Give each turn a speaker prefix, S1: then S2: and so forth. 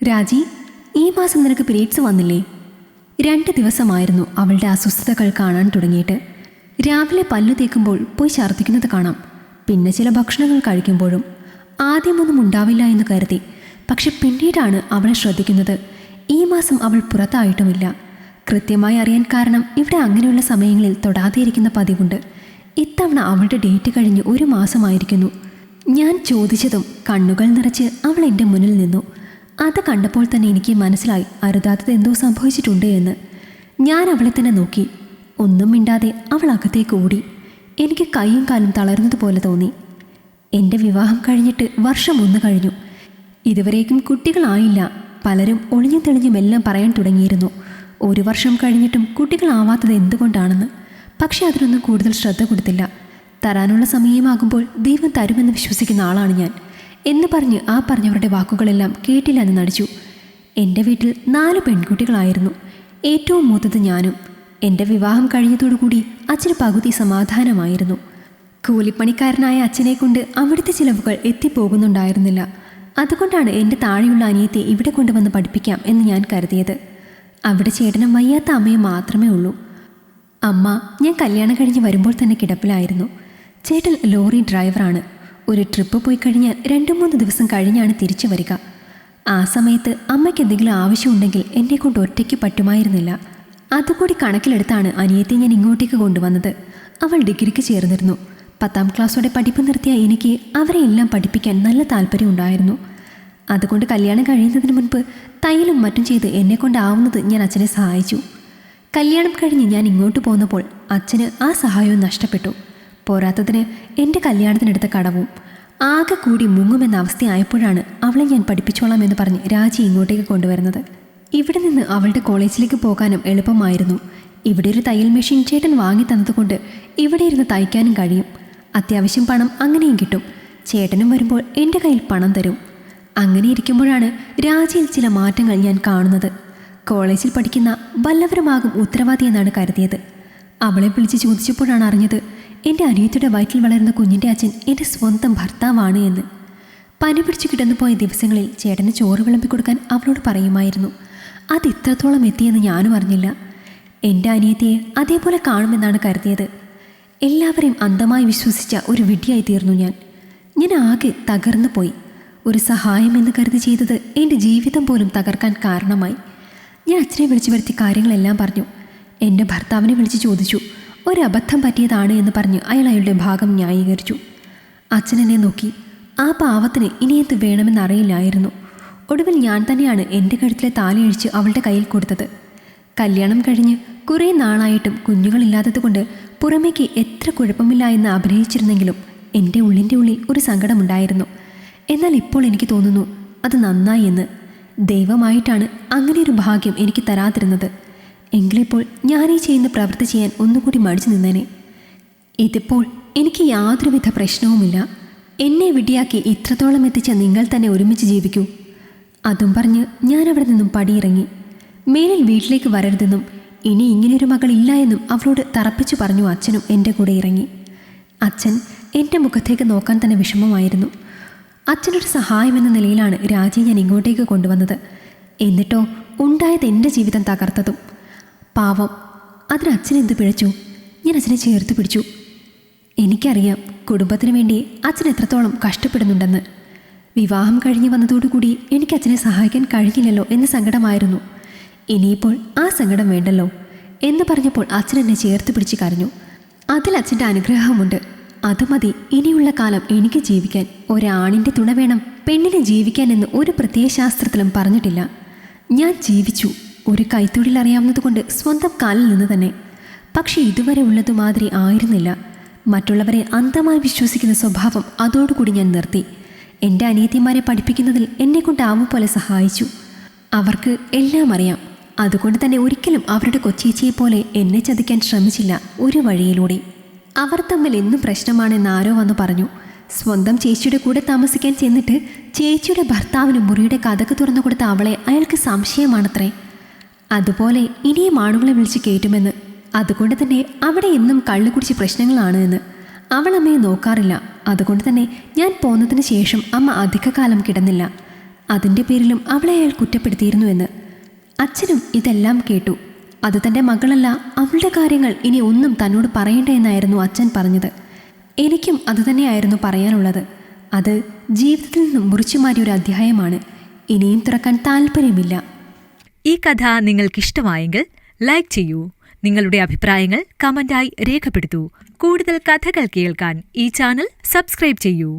S1: രാജി, ഈ മാസം നിനക്ക് പീരീഡ്സ് വന്നില്ലേ? 2 ദിവസമായിരുന്നു അവളുടെ അസ്വസ്ഥതകൾ കാണാൻ തുടങ്ങിയിട്ട്. രാവിലെ പല്ലു തേക്കുമ്പോൾ പോയി ഛർദ്ദിക്കുന്നത് കാണാം, പിന്നെ ചില ഭക്ഷണങ്ങൾ കഴിക്കുമ്പോഴും. ആദ്യമൊന്നും ഉണ്ടാവില്ല എന്ന് കരുതി, പക്ഷെ പിന്നീടാണ് അവളെ ശ്രദ്ധിക്കുന്നത്. ഈ മാസം അവൾ പുറത്തായിട്ടുമില്ല. കൃത്യമായി അറിയാൻ കാരണം ഇവിടെ അങ്ങനെയുള്ള സമയങ്ങളിൽ തൊടാതെയിരിക്കുന്ന പതിവുണ്ട്. ഇത്തവണ അവളുടെ ഡേറ്റ് കഴിഞ്ഞ് 1 മാസമായിരിക്കുന്നു. ഞാൻ ചോദിച്ചതും കണ്ണുകൾ നിറച്ച് അവൾ എൻ്റെ മുന്നിൽ നിന്നു. അത് കണ്ടപ്പോൾ തന്നെ എനിക്ക് മനസ്സിലായി അരുതാത്തത് എന്തോ സംഭവിച്ചിട്ടുണ്ട് എന്ന്. ഞാൻ അവളെ തന്നെ നോക്കി. ഒന്നും മിണ്ടാതെ അവൾ അകത്തേക്ക് ഓടി. എനിക്ക് കൈയും കാലും തളർന്നതുപോലെ തോന്നി. എൻ്റെ വിവാഹം കഴിഞ്ഞിട്ട് വർഷം 1 കഴിഞ്ഞു. ഇതുവരേക്കും കുട്ടികളായില്ല. പലരും ഒളിഞ്ഞും തെളിഞ്ഞും എല്ലാം പറയാൻ തുടങ്ങിയിരുന്നു. 1 വർഷം കഴിഞ്ഞിട്ടും കുട്ടികളാവാത്തത് എന്തുകൊണ്ടാണെന്ന്. പക്ഷെ അതിനൊന്നും കൂടുതൽ ശ്രദ്ധ കൊടുത്തില്ല. തരാനുള്ള സമയമാകുമ്പോൾ ദൈവം തരുമെന്ന് വിശ്വസിക്കുന്ന ആളാണ് ഞാൻ എന്ന് പറഞ്ഞ് ആ പറഞ്ഞവരുടെ വാക്കുകളെല്ലാം കേട്ടില്ല എന്ന് നടിച്ചു. എൻ്റെ വീട്ടിൽ 4 പെൺകുട്ടികളായിരുന്നു. ഏറ്റവും മൂത്തത് ഞാനും. എൻ്റെ വിവാഹം കഴിഞ്ഞതോടുകൂടി അച്ഛന് പകുതി സമാധാനമായിരുന്നു. കൂലിപ്പണിക്കാരനായ അച്ഛനെ കൊണ്ട് അവിടുത്തെ ചിലവുകൾ എത്തിപ്പോകുന്നുണ്ടായിരുന്നില്ല. അതുകൊണ്ടാണ് എൻ്റെ താഴെയുള്ള അനിയത്തെ ഇവിടെ കൊണ്ടുവന്ന് പഠിപ്പിക്കാം എന്ന് ഞാൻ കരുതിയത്. അവിടെ ചേട്ടനും വയ്യാത്ത അമ്മയും മാത്രമേ ഉള്ളൂ. അമ്മ ഞാൻ കല്യാണം കഴിഞ്ഞ് വരുമ്പോൾ തന്നെ കിടപ്പിലായിരുന്നു. ചേട്ടൻ ലോറി ഡ്രൈവറാണ്. ഒരു ട്രിപ്പ് പോയി കഴിഞ്ഞാൽ 2-3 ദിവസം കഴിഞ്ഞാണ് തിരിച്ചു വരിക. ആ സമയത്ത് അമ്മയ്ക്ക് എന്തെങ്കിലും ആവശ്യമുണ്ടെങ്കിൽ എന്നെ കൊണ്ട് ഒറ്റയ്ക്ക് പറ്റുമായിരുന്നില്ല. അതുകൂടി കണക്കിലെടുത്താണ് അനിയത്തെ ഞാൻ ഇങ്ങോട്ടേക്ക് കൊണ്ടുവന്നത്. അവൾ ഡിഗ്രിക്ക് ചേർന്നിരുന്നു. 10ാം ക്ലാസ്സോടെ പഠിപ്പ് നിർത്തിയ എനിക്ക് അവരെ എല്ലാം പഠിപ്പിക്കാൻ നല്ല താല്പര്യമുണ്ടായിരുന്നു. അതുകൊണ്ട് കല്യാണം കഴിയുന്നതിന് മുൻപ് തയ്യലും മറ്റും ചെയ്ത് എന്നെക്കൊണ്ടാവുന്നത് ഞാൻ അച്ഛനെ സഹായിച്ചു. കല്യാണം കഴിഞ്ഞ് ഞാൻ ഇങ്ങോട്ട് പോന്നപ്പോൾ അച്ഛന് ആ സഹായവും നഷ്ടപ്പെട്ടു. പോരാത്തതിന് എൻ്റെ കല്യാണത്തിനെടുത്ത കടവും. ആകെ കൂടി മുങ്ങുമെന്ന അവസ്ഥയായപ്പോഴാണ് അവളെ ഞാൻ പഠിപ്പിച്ചോളാം എന്ന് പറഞ്ഞ് രാജി ഇങ്ങോട്ടേക്ക് കൊണ്ടുവരുന്നത്. ഇവിടെ നിന്ന് അവളുടെ കോളേജിലേക്ക് പോകാനും എളുപ്പമായിരുന്നു. ഇവിടെ ഒരു തയ്യൽ മെഷീൻ ചേട്ടൻ വാങ്ങി തന്നതുകൊണ്ട് ഇവിടെ ഇരുന്ന് തയ്ക്കാനും കഴിയും. അത്യാവശ്യം പണം അങ്ങനെയും കിട്ടും. ചേട്ടനും വരുമ്പോൾ എൻ്റെ കയ്യിൽ പണം തരും. അങ്ങനെ ഇരിക്കുമ്പോഴാണ് രാജിയിൽ ചില മാറ്റങ്ങൾ ഞാൻ കാണുന്നത്. കോളേജിൽ പഠിക്കുന്ന വല്ലവരുമാകും ഉത്തരവാദി എന്നാണ് കരുതിയത്. അവളെ വിളിച്ച് ചോദിച്ചപ്പോഴാണ് അറിഞ്ഞത് എൻ്റെ അനിയത്തിയുടെ വയറ്റിൽ വളരുന്ന കുഞ്ഞിൻ്റെ അച്ഛൻ എൻ്റെ സ്വന്തം ഭർത്താവാണ് എന്ന്. പനി പിടിച്ചു കിടന്നു പോയ ദിവസങ്ങളിൽ ചേട്ടന് ചോറ് വിളമ്പിക്കൊടുക്കാൻ അവളോട് പറയുമായിരുന്നു. അത് ഇത്രത്തോളം എത്തിയെന്ന് ഞാനും അറിഞ്ഞില്ല. എൻ്റെ അനിയത്തിയെ അതേപോലെ കാണുമെന്നാണ് കരുതിയത്. എല്ലാവരെയും അന്ധമായി വിശ്വസിച്ച ഒരു വിഡ്ഢിയായി തീർന്നു ഞാൻ. ഞാൻ ആകെ തകർന്നു പോയി. ഒരു സഹായം എന്ന് കരുതി ചെയ്തത് എൻ്റെ ജീവിതം പോലും തകർക്കാൻ കാരണമായി. ഞാൻ അച്ഛനെ വിളിച്ചു വരുത്തി കാര്യങ്ങളെല്ലാം പറഞ്ഞു. എൻ്റെ ഭർത്താവിനെ വിളിച്ച് ചോദിച്ചു. ഒരബദ്ധം പറ്റിയതാണ് എന്ന് പറഞ്ഞ് അയാളുടെ ഭാഗം ന്യായീകരിച്ചു. അച്ഛൻ എന്നെ നോക്കി. ആ പാവത്തിന് ഇനി എന്ത് വേണമെന്നറിയില്ലായിരുന്നു. ഒടുവിൽ ഞാൻ തന്നെയാണ് എൻ്റെ കഴുത്തിലെ താലിയഴിച്ച് അവളുടെ കയ്യിൽ കൊടുത്തത്. കല്യാണം കഴിഞ്ഞ് കുറേ നാളായിട്ടും കുഞ്ഞുങ്ങളില്ലാത്തത് കൊണ്ട് പുറമേക്ക് എത്ര കുഴപ്പമില്ല എന്ന് അഭിനയിച്ചിരുന്നെങ്കിലും എൻ്റെ ഉള്ളിൻ്റെ ഉള്ളിൽ ഒരു സങ്കടമുണ്ടായിരുന്നു. എന്നാൽ ഇപ്പോൾ എനിക്ക് തോന്നുന്നു അത് നന്നായി എന്ന്. ദൈവമായിട്ടാണ് അങ്ങനെയൊരു ഭാഗ്യം എനിക്ക് തരാതിരുന്നത്. എങ്കിലിപ്പോൾ ഞാനീ ചെയ്യുന്ന പ്രവൃത്തി ചെയ്യാൻ ഒന്നുകൂടി മടിച്ചു നിന്നേനെ. ഇതിപ്പോൾ എനിക്ക് യാതൊരുവിധ പ്രശ്നവുമില്ല. എന്നെ വിഡ്ഢിയാക്കി ഇത്രത്തോളം എത്തിച്ച നിങ്ങൾ തന്നെ ഒരുമിച്ച് ജീവിക്കൂ. അതും പറഞ്ഞ് ഞാൻ അവിടെ നിന്നും പടിയിറങ്ങി. മേലിൽ വീട്ടിലേക്ക് വരരുതെന്നും ഇനി ഇങ്ങനെയൊരു മകൾ ഇല്ല എന്നും അവളോട് തറപ്പിച്ചു പറഞ്ഞു അച്ഛനും എൻ്റെ കൂടെ ഇറങ്ങി. അച്ഛൻ എൻ്റെ മുഖത്തേക്ക് നോക്കാൻ തന്നെ വിഷമമായിരുന്നു. അച്ഛനൊരു സഹായമെന്ന നിലയിലാണ് രാജിയെ ഞാൻ ഇങ്ങോട്ടേക്ക് കൊണ്ടുവന്നത്. എന്നിട്ടോ ഉണ്ടായത് എൻ്റെ ജീവിതം തകർത്തതും. പാവം, അതിന് അച്ഛനെന്ത് പിഴച്ചു? ഞാൻ അച്ഛനെ ചേർത്ത് പിടിച്ചു. എനിക്കറിയാം കുടുംബത്തിന് വേണ്ടി അച്ഛൻ എത്രത്തോളം കഷ്ടപ്പെടുന്നുണ്ടെന്ന്. വിവാഹം കഴിഞ്ഞ് വന്നതോടുകൂടി എനിക്ക് അച്ഛനെ സഹായിക്കാൻ കഴിഞ്ഞില്ലല്ലോ എന്ന സങ്കടമായിരുന്നു. ഇനിയിപ്പോൾ ആ സങ്കടം വേണ്ടല്ലോ എന്ന് പറഞ്ഞപ്പോൾ അച്ഛൻ എന്നെ ചേർത്ത് പിടിച്ച് കരഞ്ഞു. അതിൽ അച്ഛൻ്റെ അനുഗ്രഹമുണ്ട്. അത് മതി ഇനിയുള്ള കാലം എനിക്ക് ജീവിക്കാൻ. ഒരാണിൻ്റെ തുണ വേണം പെണ്ണിനെ ജീവിക്കാൻ എന്ന് ഒരു പ്രത്യയശാസ്ത്രത്തിലും പറഞ്ഞിട്ടില്ല. ഞാൻ ജീവിച്ചു. ഒരു കൈത്തൊഴിൽ അറിയാവുന്നതുകൊണ്ട് സ്വന്തം കാലിൽ നിന്ന് തന്നെ. പക്ഷെ ഇതുവരെ ഉള്ളതുമാതിരി ആയിരുന്നില്ല. മറ്റുള്ളവരെ അന്ധമായി വിശ്വസിക്കുന്ന സ്വഭാവം അതോടുകൂടി ഞാൻ നിർത്തി. എൻ്റെ അനിയത്തിമാരെ പഠിപ്പിക്കുന്നതിൽ എന്നെക്കൊണ്ടാവും പോലെ സഹായിച്ചു. അവർക്ക് എല്ലാം അറിയാം. അതുകൊണ്ട് തന്നെ ഒരിക്കലും അവരുടെ കൊച്ചേച്ചിയെ പോലെ എന്നെ ചതിക്കാൻ ശ്രമിച്ചില്ല ഒരു വഴിയിലൂടെ. അവർ തമ്മിൽ എന്നും പ്രശ്നമാണെന്ന് ആരോ വന്നു പറഞ്ഞു. സ്വന്തം ചേച്ചിയുടെ കൂടെ താമസിക്കാൻ ചെന്നിട്ട് ചേച്ചിയുടെ ഭർത്താവിന് മുറിയുടെ കതക് തുറന്നു കൊടുത്ത അവളെ അയാൾക്ക് സംശയമാണത്രേ. അതുപോലെ ഇനിയും ആണുങ്ങളെ വിളിച്ച് കയറ്റുമെന്ന്. അതുകൊണ്ട് തന്നെ അവിടെ എന്നും കള്ളു കുടിച്ച് പ്രശ്നങ്ങളാണ് എന്ന്. അവൾ അമ്മയെ നോക്കാറില്ല. അതുകൊണ്ട് തന്നെ ഞാൻ പോന്നതിന് ശേഷം അമ്മ അധികകാലം കിടന്നില്ല. അതിൻ്റെ പേരിലും അവളെ അയാൾ കുറ്റപ്പെടുത്തിയിരുന്നുവെന്ന്. അച്ഛനും ഇതെല്ലാം കേട്ടു. അത് തൻ്റെ മകളല്ല, അവളുടെ കാര്യങ്ങൾ ഇനി ഒന്നും തന്നോട് പറയണ്ട എന്നായിരുന്നു അച്ഛൻ പറഞ്ഞത്. എനിക്കും അതുതന്നെയായിരുന്നു പറയാനുള്ളത്. അത് ജീവിതത്തിൽ നിന്നും മുറിച്ചുമാറ്റിയൊരു അധ്യായമാണ്. ഇനിയും തുറക്കാൻ താല്പര്യമില്ല.
S2: ഈ കഥ നിങ്ങൾക്കിഷ്ടമായെങ്കിൽ ലൈക്ക് ചെയ്യൂ. നിങ്ങളുടെ അഭിപ്രായങ്ങൾ കമന്റായി രേഖപ്പെടുത്തൂ. കൂടുതൽ കഥകൾ കേൾക്കാൻ ഈ ചാനൽ സബ്സ്ക്രൈബ് ചെയ്യൂ.